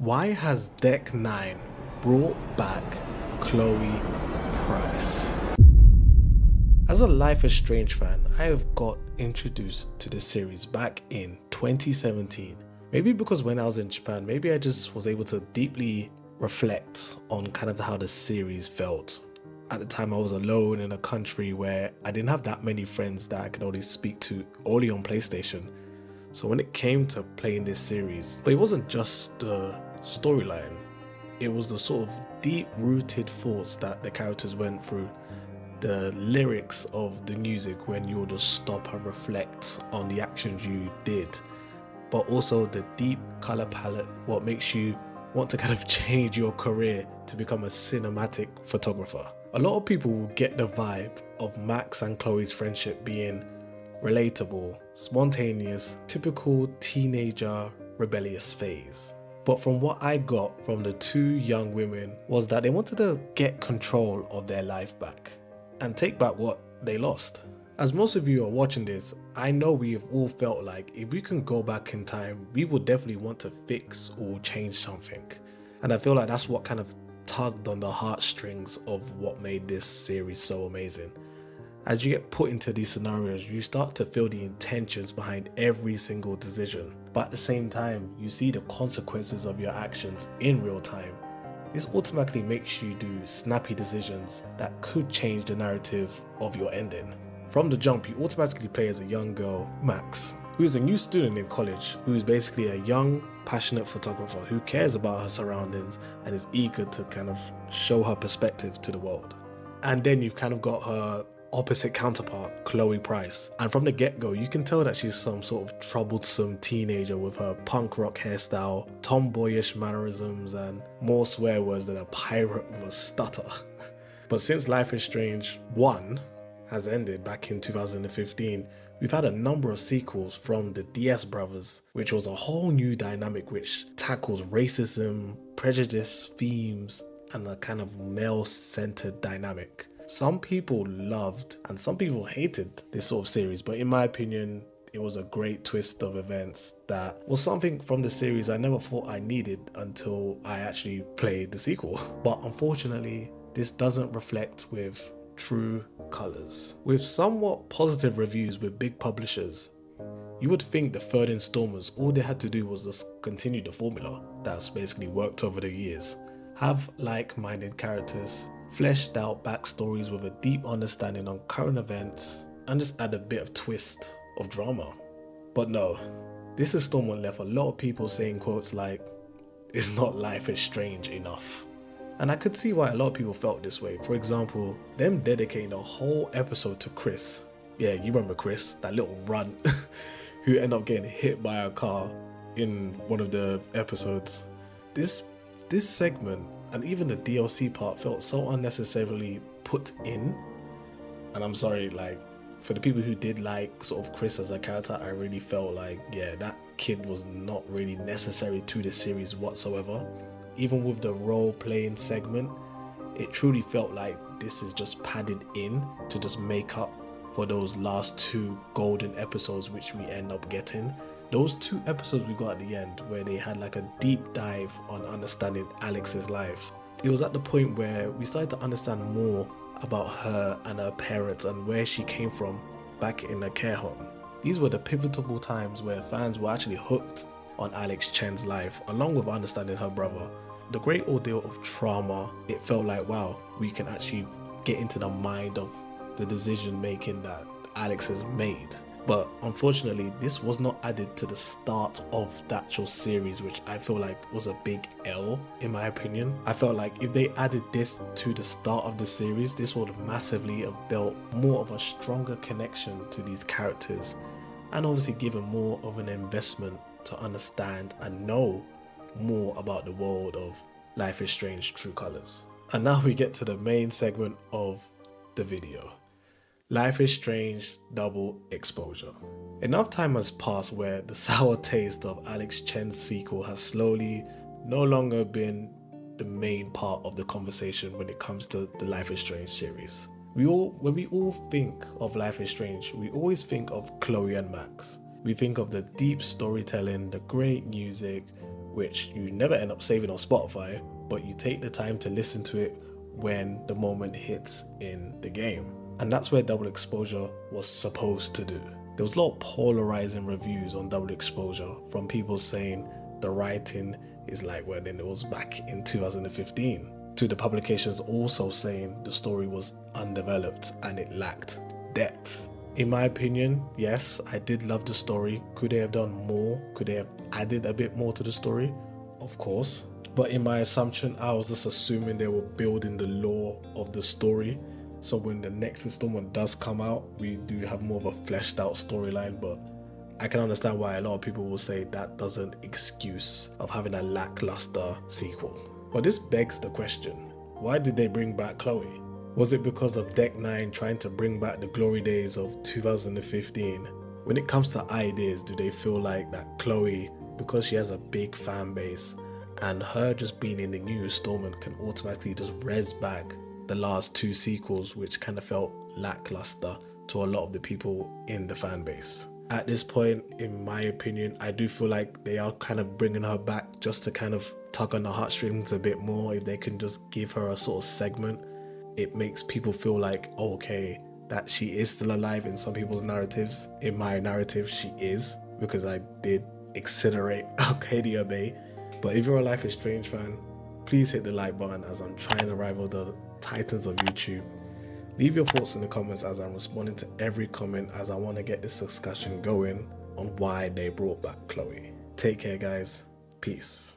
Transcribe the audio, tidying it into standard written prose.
Why has Deck 9 brought back Chloe Price? As a Life is Strange fan, I have got introduced to the series back in 2017. Maybe because when I was in Japan, maybe I just was able to deeply reflect on kind of how the series felt. At the time I was alone in a country where I didn't have that many friends that I could only speak to only on PlayStation. So when it came to playing this series, but it wasn't just the storyline, it was the sort of deep-rooted thoughts that the characters went through, the lyrics of the music when you'll just stop and reflect on the actions you did, but also the deep color palette, what makes you want to kind of change your career to become a cinematic photographer. A lot of people will get the vibe of Max and Chloe's friendship being relatable, spontaneous, typical teenager rebellious phase. But from what I got from the two young women was that they wanted to get control of their life back and take back what they lost. As most of you are watching this, I know we've all felt like if we can go back in time, we would definitely want to fix or change something. And I feel like that's what kind of tugged on the heartstrings of what made this series so amazing. As you get put into these scenarios, you start to feel the intentions behind every single decision. But at the same time, you see the consequences of your actions in real time. This automatically makes you do snappy decisions that could change the narrative of your ending. From the jump, you automatically play as a young girl, Max, who is a new student in college, who is basically a young, passionate photographer who cares about her surroundings and is eager to kind of show her perspective to the world. And then you've kind of got her opposite counterpart, Chloe Price. And from the get-go, you can tell that she's some sort of troublesome teenager with her punk rock hairstyle, tomboyish mannerisms, and more swear words than a pirate with a stutter. But since Life is Strange 1 has ended back in 2015, we've had a number of sequels from the DS brothers, which was a whole new dynamic which tackles racism, prejudice themes, and a kind of male-centered dynamic. Some people loved and some people hated this sort of series, but in my opinion, it was a great twist of events that was something from the series I never thought I needed until I actually played the sequel. But unfortunately, this doesn't reflect with true colors. With somewhat positive reviews with big publishers, you would think the third installments, all they had to do was just continue the formula that's basically worked over the years. Have like-minded characters, fleshed out backstories with a deep understanding on current events, and just add a bit of twist of drama. But no, this installment left a lot of people saying quotes like, "It's not Life is Strange enough." And I could see why a lot of people felt this way. For example, them dedicating a whole episode to Chris. Yeah, you remember Chris, that little runt who ended up getting hit by a car in one of the episodes. This segment and even the DLC part felt so unnecessarily put in. And I'm sorry, like, for the people who did like sort of Chris as a character, I really felt like, yeah, that kid was not really necessary to the series whatsoever. Even with the role-playing segment, it truly felt like this is just padded in to just make up for those last two golden episodes which we end up getting. Those two episodes we got at the end where they had like a deep dive on understanding Alex's life. It was at the point where we started to understand more about her and her parents and where she came from back in the care home. These were the pivotal times where fans were actually hooked on Alex Chen's life, along with understanding her brother. The great ordeal of trauma, it felt like, wow, we can actually get into the mind of the decision making that Alex has made. But unfortunately, this was not added to the start of the actual series, which I feel like was a big L in my opinion. I felt like if they added this to the start of the series, this would massively have built more of a stronger connection to these characters and obviously given more of an investment to understand and know more about the world of Life is Strange True Colors. And now we get to the main segment of the video. Life is Strange Double Exposure. Enough time has passed where the sour taste of Alex Chen's sequel has slowly no longer been the main part of the conversation when it comes to the Life is Strange series. When we all think of Life is Strange, we always think of Chloe and Max. We think of the deep storytelling, the great music, which you never end up saving on Spotify, but you take the time to listen to it when the moment hits in the game. And that's where Double Exposure was supposed to do. There was a lot of polarizing reviews on Double Exposure from people saying the writing is like when it was back in 2015, to the publications also saying the story was undeveloped and it lacked depth. In my opinion, yes, I did love the story. Could they have done more? Could they have added a bit more to the story? Of course. But in my assumption, I was just assuming they were building the lore of the story. So when the next installment does come out, we do have more of a fleshed out storyline. But I can understand why a lot of people will say that doesn't excuse of having a lackluster sequel. But this begs the question, why did they bring back Chloe? Was it because of Deck 9 trying to bring back the glory days of 2015? When it comes to ideas, do they feel like that Chloe, because she has a big fan base, and her just being in the new installment can automatically just res back the last two sequels, which kind of felt lackluster to a lot of the people in the fan base? At this point, in my opinion, I do feel like they are kind of bringing her back just to kind of tug on the heartstrings a bit more. If they can just give her a sort of segment, it makes people feel like, oh, okay, that she is still alive in some people's narratives. In my narrative, she is, because I did exonerate Arcadia Bay. But if you're a Life is Strange fan, please hit the like button as I'm trying to rival the titans of YouTube. Leave your thoughts in the comments as I'm responding to every comment, as I want to get this discussion going on why they brought back Chloe. Take care, guys. Peace.